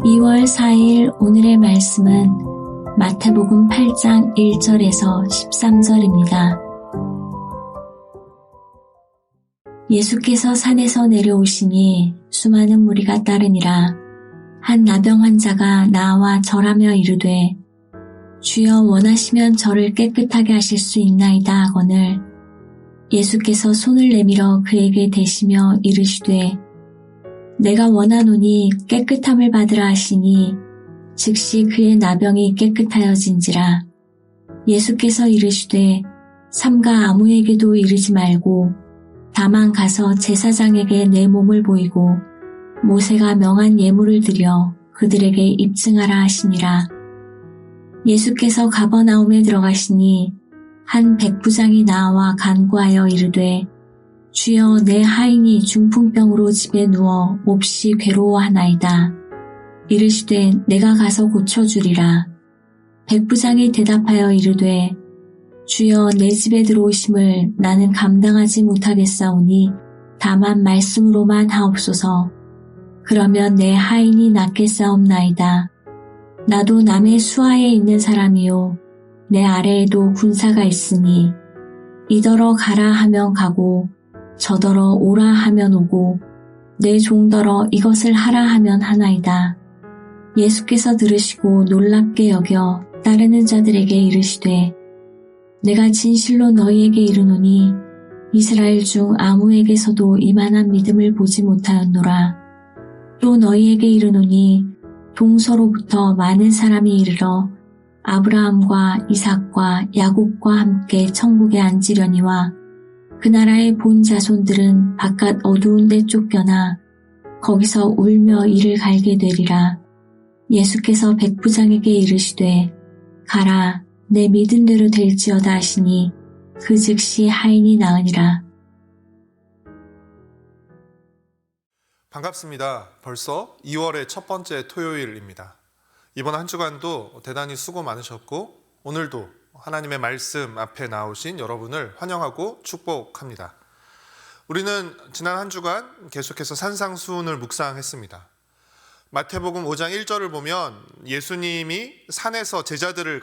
2월 4일 오늘의 말씀은 마태복음 8장 1절에서 13절입니다. 예수께서 산에서 내려오시니 수많은 무리가 따르니라. 한 나병 환자가 나와 절하며 이르되 주여 원하시면 저를 깨끗하게 하실 수 있나이다 하거늘 예수께서 손을 내밀어 그에게 대시며 이르시되 내가 원하노니 깨끗함을 받으라 하시니 즉시 그의 나병이 깨끗하여진지라. 예수께서 이르시되 삼가 아무에게도 이르지 말고 다만 가서 제사장에게 내 몸을 보이고 모세가 명한 예물을 드려 그들에게 입증하라 하시니라. 예수께서 가버나움에 들어가시니 한 백부장이 나와 간구하여 이르되 주여 내 하인이 중풍병으로 집에 누워 몹시 괴로워하나이다. 이르시되 내가 가서 고쳐주리라. 백부장이 대답하여 이르되 주여 내 집에 들어오심을 나는 감당하지 못하겠사오니 다만 말씀으로만 하옵소서. 그러면 내 하인이 낫겠사옵나이다. 나도 남의 수하에 있는 사람이요 내 아래에도 군사가 있으니 이더러 가라 하면 가고 저더러 오라 하면 오고 내 종더러 이것을 하라 하면 하나이다. 예수께서 들으시고 놀랍게 여겨 따르는 자들에게 이르시되 내가 진실로 너희에게 이르노니 이스라엘 중 아무에게서도 이만한 믿음을 보지 못하였노라. 또 너희에게 이르노니 동서로부터 많은 사람이 이르러 아브라함과 이삭과 야곱과 함께 천국에 앉으려니와 그 나라의 본 자손들은 바깥 어두운 데 쫓겨나 거기서 울며 이를 갈게 되리라. 예수께서 백부장에게 이르시되 가라 내 믿음대로 될지어다 하시니 그 즉시 하인이 나으니라. 반갑습니다. 벌써 2월의 첫 번째 토요일입니다. 이번 한 주간도 대단히 수고 많으셨고 오늘도 하나님의 말씀 앞에 나오신 여러분을 환영하고 축복합니다. 우리는 지난 한 주간 계속해서 산상수훈을 묵상했습니다. 마태복음 5장 1절을 보면 예수님이 산에서 제자들을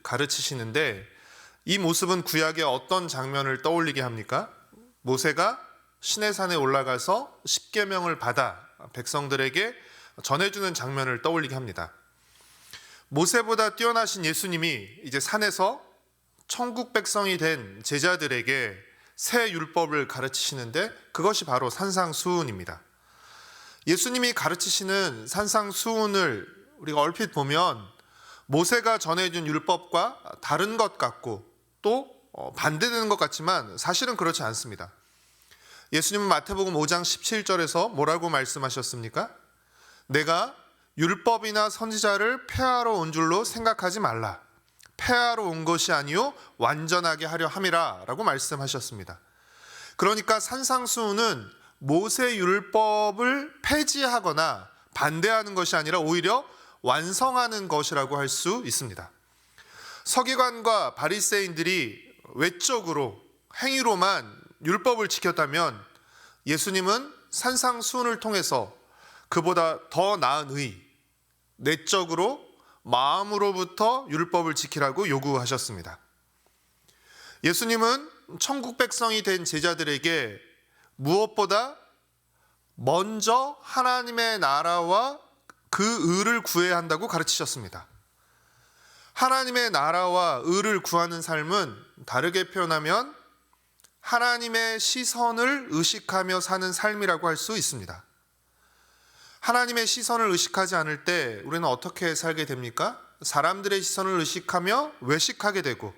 가르치시는데 이 모습은 구약의 어떤 장면을 떠올리게 합니까? 모세가 시내산에 올라가서 십계명을 받아 백성들에게 전해주는 장면을 떠올리게 합니다. 모세보다 뛰어나신 예수님이 이제 산에서 천국 백성이 된 제자들에게 새 율법을 가르치시는데 그것이 바로 산상수훈입니다. 예수님이 가르치시는 산상수훈을 우리가 얼핏 보면 모세가 전해준 율법과 다른 것 같고 또 반대되는 것 같지만 사실은 그렇지 않습니다. 예수님은 마태복음 5장 17절에서 뭐라고 말씀하셨습니까? 내가 율법이나 선지자를 폐하러 온 줄로 생각하지 말라. 폐하러 온 것이 아니요 완전하게 하려 함이라 라고 말씀하셨습니다. 그러니까 산상수훈은 모세 율법을 폐지하거나 반대하는 것이 아니라 오히려 완성하는 것이라고 할 수 있습니다. 서기관과 바리새인들이 외적으로 행위로만 율법을 지켰다면 예수님은 산상수훈을 통해서 그보다 더 나은 의, 내적으로 마음으로부터 율법을 지키라고 요구하셨습니다. 예수님은 천국 백성이 된 제자들에게 무엇보다 먼저 하나님의 나라와 그 의를 구해야 한다고 가르치셨습니다. 하나님의 나라와 의를 구하는 삶은 다르게 표현하면 하나님의 시선을 의식하며 사는 삶이라고 할 수 있습니다. 하나님의 시선을 의식하지 않을 때 우리는 어떻게 살게 됩니까? 사람들의 시선을 의식하며 외식하게 되고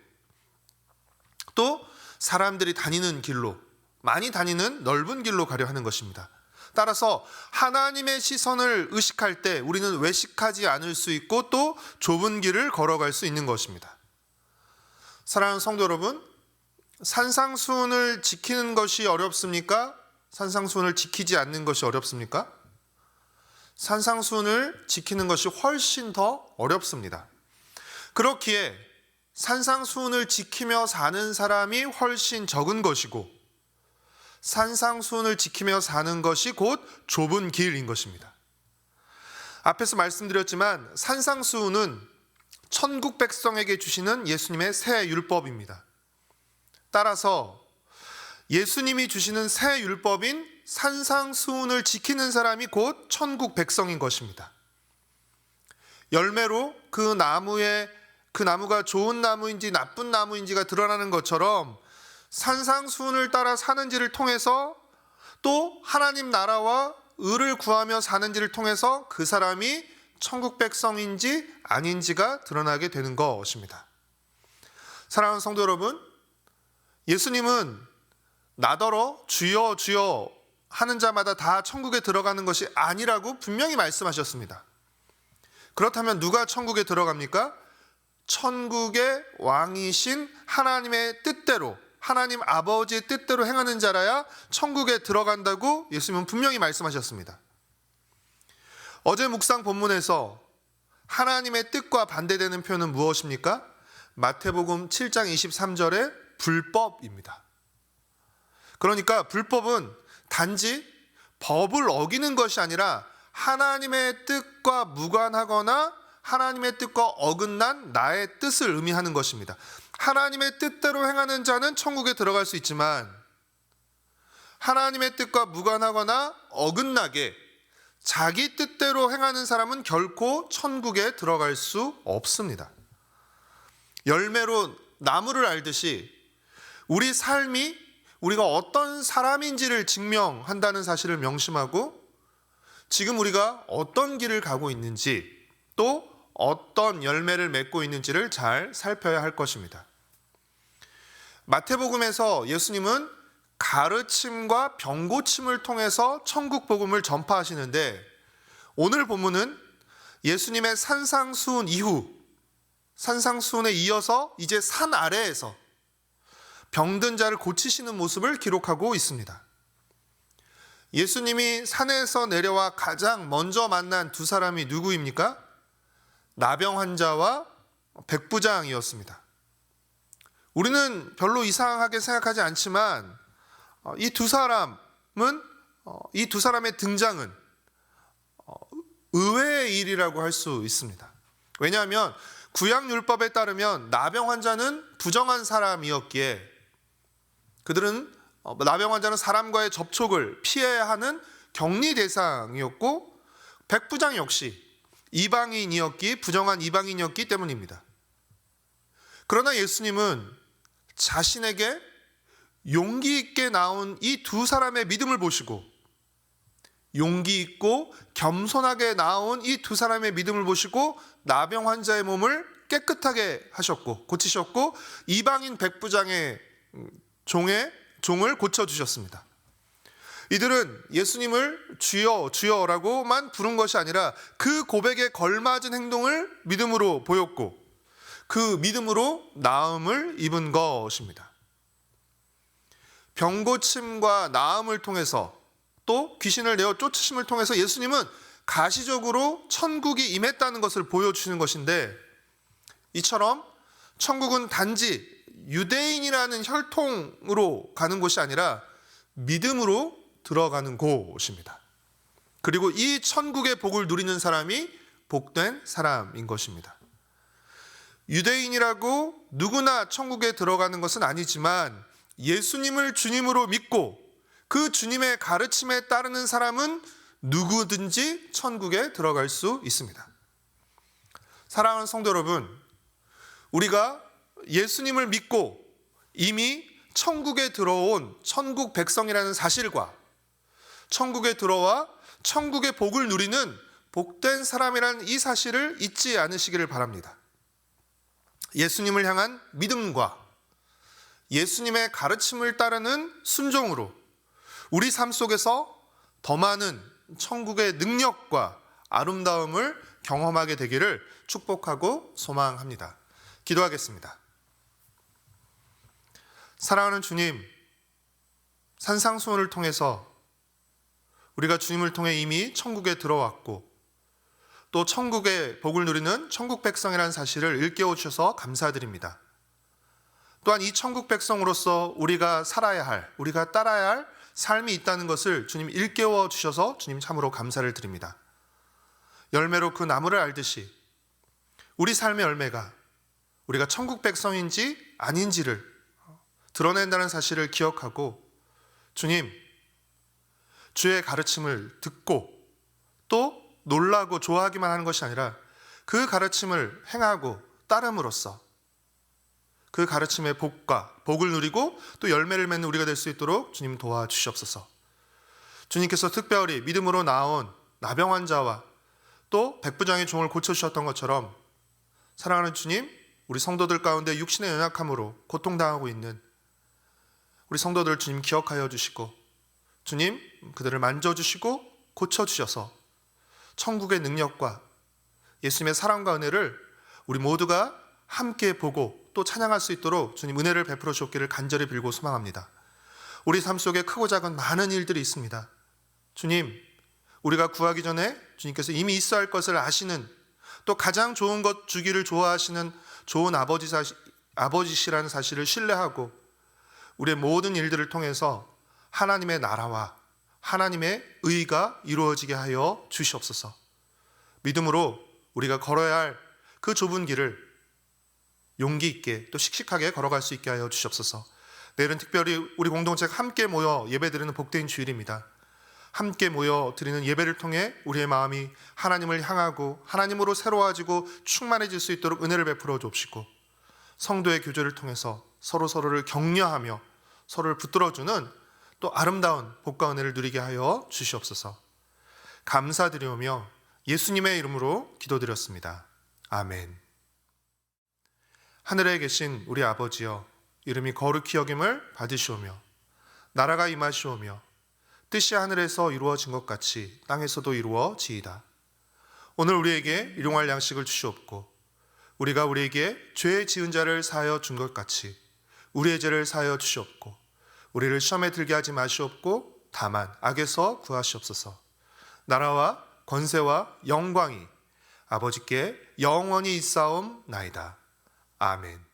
또 사람들이 다니는 길로, 많이 다니는 넓은 길로 가려 하는 것입니다. 따라서 하나님의 시선을 의식할 때 우리는 외식하지 않을 수 있고 또 좁은 길을 걸어갈 수 있는 것입니다. 사랑하는 성도 여러분, 산상수훈을 지키는 것이 어렵습니까? 산상수훈을 지키지 않는 것이 어렵습니까? 산상수훈을 지키는 것이 훨씬 더 어렵습니다. 그렇기에 산상수훈을 지키며 사는 사람이 훨씬 적은 것이고 산상수훈을 지키며 사는 것이 곧 좁은 길인 것입니다. 앞에서 말씀드렸지만 산상수훈은 천국 백성에게 주시는 예수님의 새 율법입니다. 따라서 예수님이 주시는 새 율법인 산상수훈을 지키는 사람이 곧 천국 백성인 것입니다. 열매로 그 나무가 좋은 나무인지 나쁜 나무인지가 드러나는 것처럼 산상수훈을 따라 사는지를 통해서 또 하나님 나라와 의를 구하며 사는지를 통해서 그 사람이 천국 백성인지 아닌지가 드러나게 되는 것입니다. 사랑하는 성도 여러분, 예수님은 나더러 주여 주여 하는 자마다 다 천국에 들어가는 것이 아니라고 분명히 말씀하셨습니다. 그렇다면 누가 천국에 들어갑니까? 천국의 왕이신 하나님의 뜻대로, 하나님 아버지의 뜻대로 행하는 자라야 천국에 들어간다고 예수님은 분명히 말씀하셨습니다. 어제 묵상 본문에서 하나님의 뜻과 반대되는 표현은 무엇입니까? 마태복음 7장 23절의 불법입니다. 그러니까 불법은 단지 법을 어기는 것이 아니라 하나님의 뜻과 무관하거나 하나님의 뜻과 어긋난 나의 뜻을 의미하는 것입니다. 하나님의 뜻대로 행하는 자는 천국에 들어갈 수 있지만 하나님의 뜻과 무관하거나 어긋나게 자기 뜻대로 행하는 사람은 결코 천국에 들어갈 수 없습니다. 열매로 나무를 알듯이 우리 삶이 우리가 어떤 사람인지를 증명한다는 사실을 명심하고 지금 우리가 어떤 길을 가고 있는지 또 어떤 열매를 맺고 있는지를 잘 살펴야 할 것입니다. 마태복음에서 예수님은 가르침과 병고침을 통해서 천국 복음을 전파하시는데 오늘 본문은 예수님의 산상수훈 이후 산상수훈에 이어서 이제 산 아래에서 병든 자를 고치시는 모습을 기록하고 있습니다. 예수님이 산에서 내려와 가장 먼저 만난 두 사람이 누구입니까? 나병 환자와 백부장이었습니다. 우리는 별로 이상하게 생각하지 않지만 이 두 사람의 등장은 의외의 일이라고 할 수 있습니다. 왜냐하면 구약율법에 따르면 나병 환자는 부정한 사람이었기에 그들은 나병 환자는 사람과의 접촉을 피해야 하는 격리 대상이었고 백부장 역시 이방인이었기 부정한 이방인이었기 때문입니다. 그러나 예수님은 자신에게 용기 있게 나온 이 두 사람의 믿음을 보시고 용기 있고 겸손하게 나온 이 두 사람의 믿음을 보시고 나병 환자의 몸을 깨끗하게 하셨고 고치셨고 이방인 백부장의 종을 고쳐주셨습니다. 이들은 예수님을 주여 주여라고만 부른 것이 아니라 그 고백에 걸맞은 행동을 믿음으로 보였고 그 믿음으로 나음을 입은 것입니다. 병고침과 나음을 통해서 또 귀신을 내어 쫓으심을 통해서 예수님은 가시적으로 천국이 임했다는 것을 보여주시는 것인데 이처럼 천국은 단지 유대인이라는 혈통으로 가는 곳이 아니라 믿음으로 들어가는 곳입니다. 그리고 이 천국의 복을 누리는 사람이 복된 사람인 것입니다. 유대인이라고 누구나 천국에 들어가는 것은 아니지만 예수님을 주님으로 믿고 그 주님의 가르침에 따르는 사람은 누구든지 천국에 들어갈 수 있습니다. 사랑하는 성도 여러분, 우리가 예수님을 믿고 이미 천국에 들어온 천국 백성이라는 사실과 천국에 들어와 천국의 복을 누리는 복된 사람이라는 이 사실을 잊지 않으시기를 바랍니다. 예수님을 향한 믿음과 예수님의 가르침을 따르는 순종으로 우리 삶 속에서 더 많은 천국의 능력과 아름다움을 경험하게 되기를 축복하고 소망합니다. 기도하겠습니다. 사랑하는 주님, 산상수훈을 통해서 우리가 주님을 통해 이미 천국에 들어왔고 또 천국의 복을 누리는 천국 백성이라는 사실을 일깨워 주셔서 감사드립니다. 또한 이 천국 백성으로서 우리가 살아야 할, 우리가 따라야 할 삶이 있다는 것을 주님 일깨워 주셔서 주님 참으로 감사를 드립니다. 열매로 그 나무를 알듯이 우리 삶의 열매가 우리가 천국 백성인지 아닌지를 드러낸다는 사실을 기억하고 주님, 주의 가르침을 듣고 또 놀라고 좋아하기만 하는 것이 아니라 그 가르침을 행하고 따름으로써 그 가르침의 복을 누리고 또 열매를 맺는 우리가 될 수 있도록 주님 도와주시옵소서. 주님께서 특별히 믿음으로 나온 나병 환자와 또 백부장의 종을 고쳐주셨던 것처럼 사랑하는 주님, 우리 성도들 가운데 육신의 연약함으로 고통당하고 있는 우리 성도들 주님 기억하여 주시고 주님 그들을 만져주시고 고쳐주셔서 천국의 능력과 예수님의 사랑과 은혜를 우리 모두가 함께 보고 또 찬양할 수 있도록 주님 은혜를 베풀어 주옵기를 간절히 빌고 소망합니다. 우리 삶 속에 크고 작은 많은 일들이 있습니다. 주님, 우리가 구하기 전에 주님께서 이미 있어야 할 것을 아시는 또 가장 좋은 것 주기를 좋아하시는 좋은 아버지시라는 사실을 신뢰하고 우리의 모든 일들을 통해서 하나님의 나라와 하나님의 의가 이루어지게 하여 주시옵소서. 믿음으로 우리가 걸어야 할 그 좁은 길을 용기 있게 또 씩씩하게 걸어갈 수 있게 하여 주시옵소서. 내일은 특별히 우리 공동체가 함께 모여 예배드리는 복된 주일입니다. 함께 모여 드리는 예배를 통해 우리의 마음이 하나님을 향하고 하나님으로 새로워지고 충만해질 수 있도록 은혜를 베풀어 주옵시고 성도의 교제를 통해서 서로를 격려하며 서로를 붙들어주는 또 아름다운 복과 은혜를 누리게 하여 주시옵소서. 감사드리오며 예수님의 이름으로 기도드렸습니다. 아멘. 하늘에 계신 우리 아버지여, 이름이 거룩히 여김을 받으시오며 나라가 임하시오며 뜻이 하늘에서 이루어진 것 같이 땅에서도 이루어지이다. 오늘 우리에게 일용할 양식을 주시옵고 우리가 우리에게 죄 지은 자를 사하여 준 것 같이 우리의 죄를 사하여 주시옵고 우리를 시험에 들게 하지 마시옵고 다만 악에서 구하시옵소서. 나라와 권세와 영광이 아버지께 영원히 있사옵나이다. 아멘.